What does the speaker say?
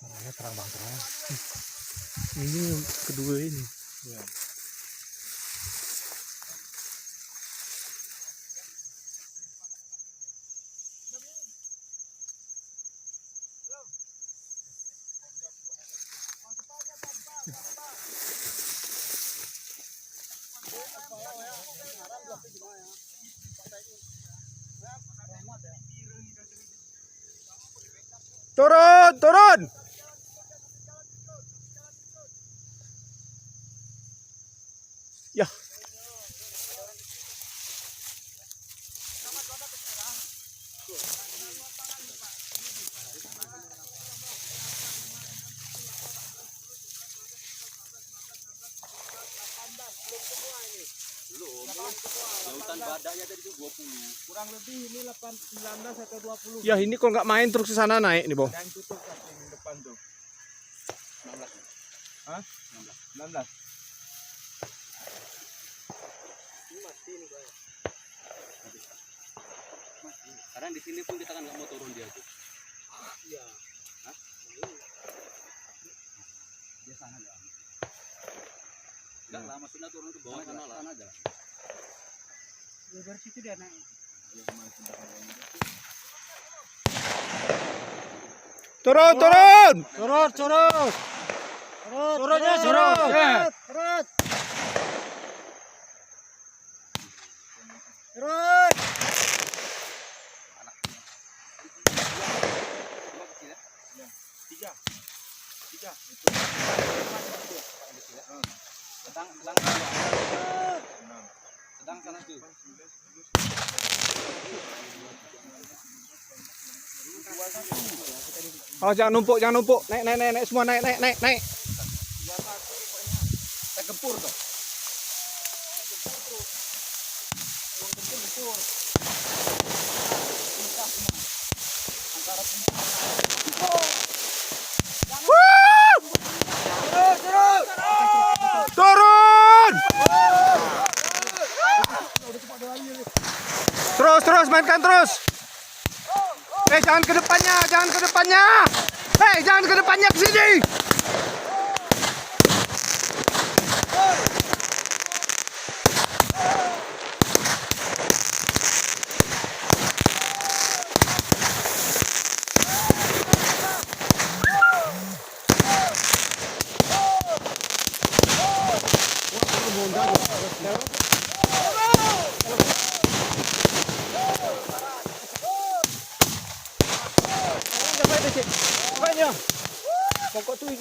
Orangnya terang banget terang. Ini yang kedua ini. Ya. Turun, turun. Ya. Lautan badaknya tadi itu 20. Kurang lebih ini 19 atau 20. Ya ini kalau nggak main terus ke sana naik nih, Bang. Yang tutup kasih yang depan tuh. 16. Hah? 19. Ini mati nih kayak. Karena di sini pun kita kan nggak mau turun dia tuh. Iya. Hah? Dia sana ya. Enggak lah, maksudnya turun ke bawah sana lah. Sana aja. Ya dari situ dia naik. Turun, turun. Surut, surut. Surutnya surut. Surut. Surut. Tiga. Sedang sana tuh. Oh, jangan numpuk, jangan numpuk. Naik, naik, naik, naik semua, naik, naik, naik, naik. Kita gempur tuh. Turun. Terus, terus, mainkan terus. Jangan ke depannya, jangan ke depannya. Jangan ke depannya, ke sini. Pokok tuh itu.